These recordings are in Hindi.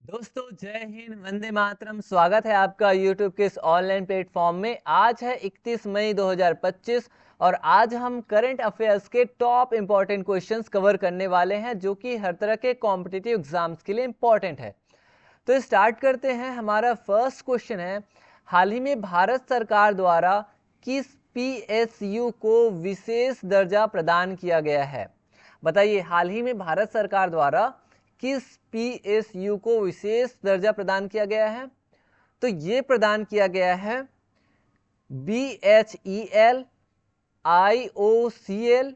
दोस्तों जय हिंद, वंदे मातरम। स्वागत है आपका यूट्यूब के इस ऑनलाइन प्लेटफॉर्म में। आज है 31 मई 2025 और आज हम करंट अफेयर्स के टॉप इंपॉर्टेंट क्वेश्चंस कवर करने वाले हैं जो कि हर तरह के कॉम्पिटिटिव एग्जाम्स के लिए इंपॉर्टेंट है। तो स्टार्ट करते हैं। हमारा फर्स्ट क्वेश्चन है, हाल ही में भारत सरकार द्वारा किस पीएसयू को विशेष दर्जा प्रदान किया गया है? बताइए, हाल ही में भारत सरकार द्वारा किस पीएसयू को विशेष दर्जा प्रदान किया गया है? तो ये प्रदान किया गया है BHEL, IOCL,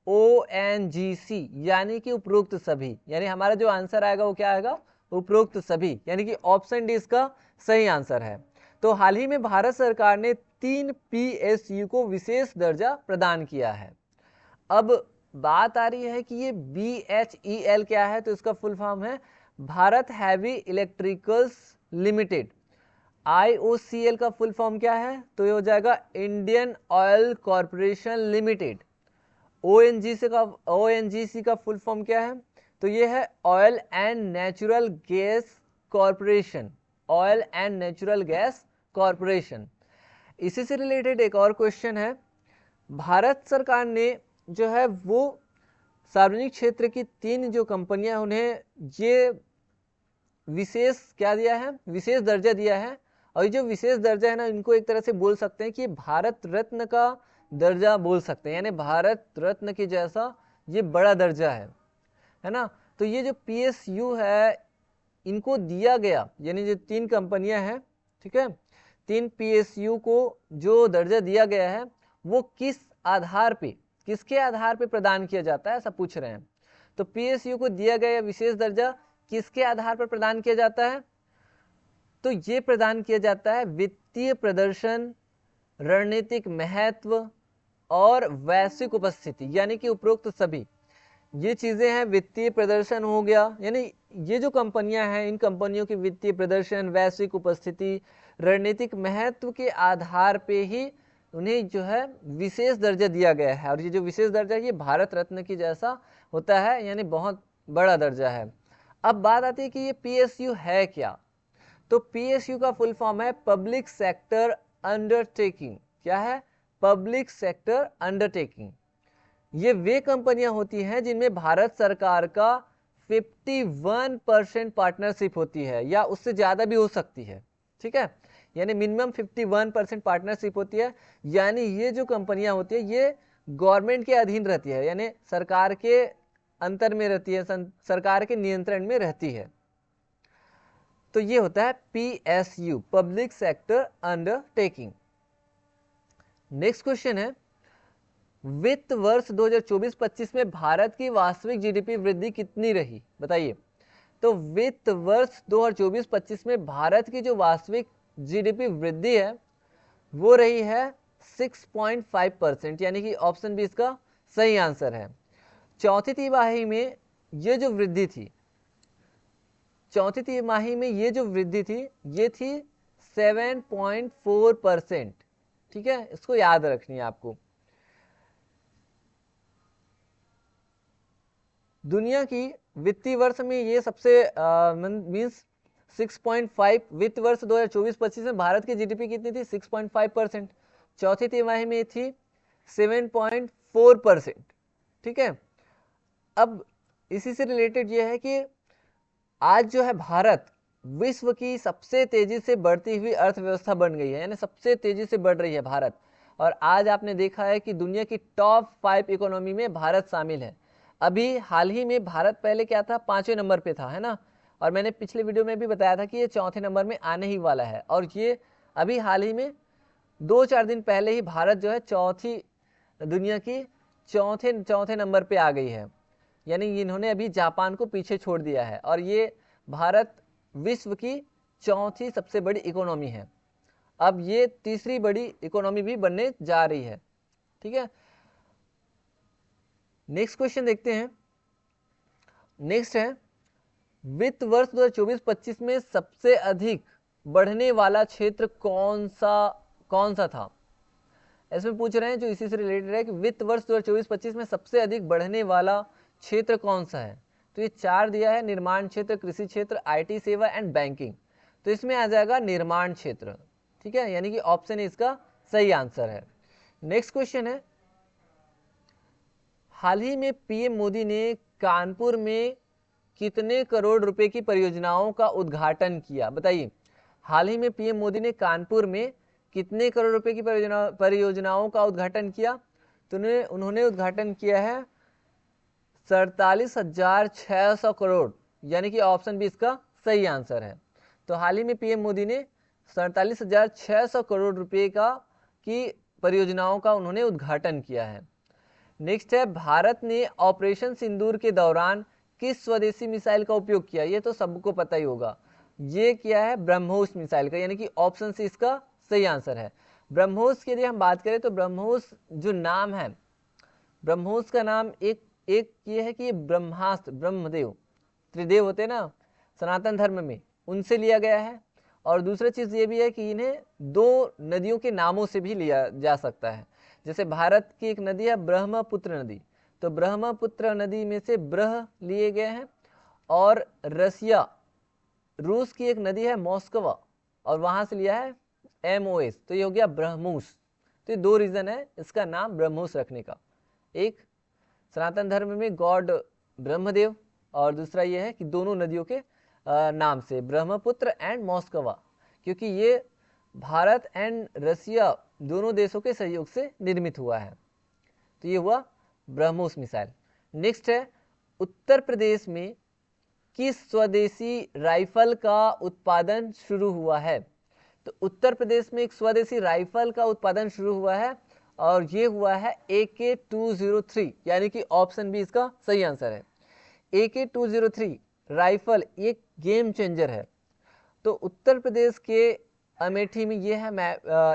ONGC, यानी कि उपरोक्त सभी। यानी हमारा जो आंसर आएगा वो क्या आएगा? उपरोक्त सभी, यानी कि ऑप्शन डी इसका सही आंसर है। तो हाल ही में भारत सरकार ने 3 पीएसयू को विशेष दर्जा प्रदान किया है। अब बात आ रही है कि ये BHEL क्या है? तो इसका फुल फॉर्म है Bharat heavy electricals limited. IOCL का फुल फॉर्म क्या है? तो ये हो जाएगा Indian oil corporation limited. ONGC का फुल फॉर्म क्या है? तो ये है oil and natural gas corporation. Oil and natural gas corporation. इसी से रिलेटेड एक और क्वेश्चन है, भारत सरकार ने जो है वो सार्वजनिक क्षेत्र की 3 जो कंपनियां उन्हें ये विशेष क्या दिया है? विशेष दर्जा दिया है। और ये जो विशेष दर्जा है ना, इनको एक तरह से बोल सकते हैं कि भारत रत्न का दर्जा बोल सकते हैं, यानी भारत रत्न के जैसा ये बड़ा दर्जा है ना। तो ये जो पीएसयू है इनको दिया गया, यानी जो 3 कंपनियां हैं, ठीक है, 3 पीएसयू को जो दर्जा दिया गया है वो किस आधार पे, किसके आधार पे प्रदान किया जाता है, ऐसा पूछ रहे हैं। तो पीएसयू को दिया गया विशेष दर्जा किसके आधार पर प्रदान किया जाता है? तो ये प्रदान किया जाता है वित्तीय प्रदर्शन, रणनीतिक महत्व और वैश्विक उपस्थिति, यानी कि उपरोक्त सभी ये चीजें हैं। वित्तीय प्रदर्शन हो गया, यानी ये जो कंपनियां हैं इन कंपनियों की वित्तीय प्रदर्शन, वैश्विक उपस्थिति, रणनीतिक महत्व के आधार पे ही उन्हें जो है विशेष दर्जा दिया गया है। और ये जो विशेष दर्जा है ये भारत रत्न की जैसा होता है, यानी बहुत बड़ा दर्जा है। अब बात आती है कि ये पीएसयू है क्या? तो पीएसयू का फुल फॉर्म है पब्लिक सेक्टर अंडरटेकिंग। क्या है? Public sector undertaking. ये वे कंपनियां होती हैं जिनमें भारत सरकार का 51% पार्टनरशिप होती है, या उससे ज्यादा भी हो सकती है, ठीक है, यानी मिनिमम 51% पार्टनरशिप होती है। यानी ये जो कंपनियां होती है ये गवर्नमेंट के अधीन रहती है, यानी सरकार के अंतर में रहती है, सरकार के नियंत्रण में रहती है। तो ये होता है PSU, public sector undertaking. Next question है, वित्त वर्ष 2024-25 में भारत की वास्तविक जीडीपी वृद्धि कितनी रही? बताइए। तो वित्त वर्ष 2024-25 में भारत की जो वास्तविक जीडीपी वृद्धि है वो रही है 6.5%, यानी कि ऑप्शन बी इसका सही आंसर है। चौथी तिमाही में ये जो वृद्धि थी, चौथी तिमाही में ये जो वृद्धि थी ये थी 7.4%, ठीक है, इसको याद रखनी है आपको। दुनिया की वित्तीय वर्ष में ये सबसे मीन्स 6.5, वित्त वर्ष 2024-25 में भारत की जीडीपी कितनी थी? 6.5%। चौथी तिमाही में थी 7.4%, ठीक है। अब इसी से रिलेटेड ये है कि आज जो है भारत विश्व की सबसे तेजी से बढ़ती हुई अर्थव्यवस्था बन गई है, यानी सबसे तेजी से बढ़ रही है भारत। और आज आपने देखा है कि दुनिया की टॉप 5 इकोनॉमी में भारत शामिल है। अभी हाल ही में भारत पहले क्या था? 5वें नंबर पे था, है ना। और मैंने पिछले वीडियो में भी बताया था कि ये 4थे नंबर में आने ही वाला है। और ये अभी हाल ही में 2-4 दिन पहले ही भारत जो है दुनिया की चौथे नंबर पे आ गई है, यानी इन्होंने अभी जापान को पीछे छोड़ दिया है। और ये भारत विश्व की चौथी सबसे बड़ी इकोनॉमी है। अब ये तीसरी बड़ी इकोनॉमी भी बनने जा रही है, ठीक है। नेक्स्ट क्वेश्चन देखते हैं। नेक्स्ट है, वित्त वर्ष 2024-25 में सबसे अधिक बढ़ने वाला क्षेत्र कौन सा था? इसमें पूछ रहे हैं जो इसी से रिलेटेड है कि वित्त वर्ष 2024-25 में सबसे अधिक बढ़ने वाला क्षेत्र कौन सा है? तो ये 4 दिया है, निर्माण क्षेत्र, कृषि क्षेत्र, आईटी सेवा एंड बैंकिंग। तो इसमें आ जाएगा निर्माण क्षेत्र, ठीक है, यानी कि ऑप्शन इसका सही आंसर है। नेक्स्ट क्वेश्चन है, हाल ही में पीएम मोदी ने कानपुर में कितने करोड़ रुपए की परियोजनाओं का उद्घाटन किया? बताइए, हाल ही में पीएम मोदी ने कानपुर में कितने करोड़ रुपए की परियोजनाओं का उद्घाटन किया? तो उन्होंने उद्घाटन किया है 47,600 करोड़, यानी कि ऑप्शन बी इसका सही आंसर है। तो हाल ही में पीएम मोदी ने 47,600 करोड़ रुपए की परियोजनाओं का उन्होंने उद्घाटन किया है। नेक्स्ट है, भारत ने ऑपरेशन सिंदूर के दौरान किस स्वदेशी मिसाइल का उपयोग किया? ये तो सबको पता ही होगा, ये किया है ब्रह्मोस मिसाइल का, यानी कि ऑप्शन सी इसका सही आंसर है। ब्रह्मोस की यदि हम बात करें तो ब्रह्मोस जो नाम है, ब्रह्मोस का नाम एक ये है कि ये ब्रह्मास्त्र, ब्रह्मदेव, त्रिदेव होते हैं ना सनातन धर्म में, उनसे लिया गया है। और दूसरी चीज ये भी है कि इन्हें 2 नदियों के नामों से भी लिया जा सकता है। जैसे भारत की एक नदी है ब्रह्मपुत्र नदी, तो ब्रह्मपुत्र नदी में से ब्रह लिए गए हैं। और रसिया, रूस की एक नदी है मॉस्कवा, और वहां से लिया है MOS, तो ये हो गया ब्रह्मोस। तो ये 2 रीजन है इसका नाम ब्रह्मोस रखने का, एक सनातन धर्म में गॉड ब्रह्मदेव, और दूसरा ये है कि दोनों नदियों के नाम से ब्रह्मपुत्र एंड मॉस्कवा, क्योंकि ये भारत एंड रसिया दोनों देशों के सहयोग से निर्मित हुआ है। तो ये हुआ ब्रह्मोस मिसाइल। नेक्स्ट है, उत्तर प्रदेश में किस स्वदेशी राइफल का उत्पादन शुरू हुआ है? तो उत्तर प्रदेश में एक स्वदेशी राइफल का उत्पादन शुरू हुआ है, और ये हुआ है AK-203, यानी कि ऑप्शन बी इसका सही आंसर है। AK-203 राइफल एक गेम चेंजर है। तो उत्तर प्रदेश के अमेठी में ये है,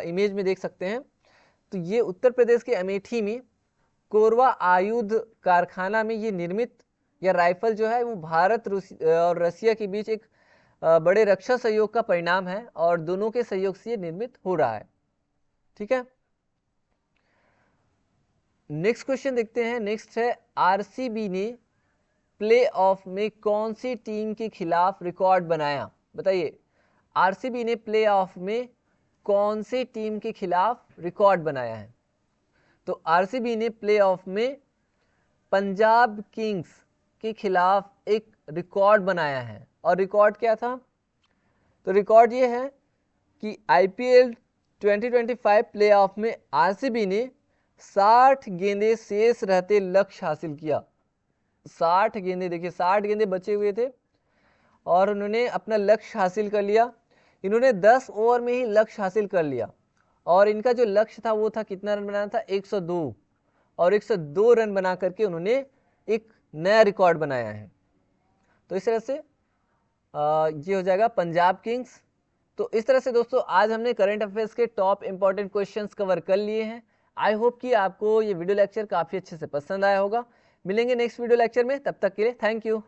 इमेज में देख सकते हैं। तो ये उत्तर प्रदेश के अमेठी में कोरबा आयुध कारखाना में ये निर्मित यह राइफल जो है वो भारत और रसिया के बीच एक बड़े रक्षा सहयोग का परिणाम है, और दोनों के सहयोग से ये निर्मित हो रहा है, ठीक है। नेक्स्ट क्वेश्चन देखते हैं। नेक्स्ट है, आरसीबी ने प्लेऑफ में कौन सी टीम के खिलाफ रिकॉर्ड बनाया? बताइए, आरसीबी ने प्लेऑफ में कौन सी टीम के खिलाफ रिकॉर्ड बनाया है? तो आरसीबी ने प्लेऑफ में पंजाब किंग्स के खिलाफ एक रिकॉर्ड बनाया है, और रिकॉर्ड क्या था? तो रिकॉर्ड ये है कि IPL 2025 प्लेऑफ में आरसीबी ने 60 गेंदे शेष रहते लक्ष्य हासिल किया। 60 गेंदे, देखिए 60 गेंदे बचे हुए थे और उन्होंने अपना लक्ष्य हासिल कर लिया। इन्होंने 10 ओवर में ही लक्ष्य हासिल कर लिया, और इनका जो लक्ष्य था वो था कितना रन बनाना था? 102, और 102 रन बना करके उन्होंने एक नया रिकॉर्ड बनाया है। तो इस तरह से ये हो जाएगा पंजाब किंग्स। तो इस तरह से दोस्तों आज हमने करंट अफेयर्स के टॉप इंपॉर्टेंट क्वेश्चंस कवर कर लिए हैं। आई होप कि आपको ये वीडियो लेक्चर काफ़ी अच्छे से पसंद आया होगा। मिलेंगे नेक्स्ट वीडियो लेक्चर में, तब तक के लिए थैंक यू।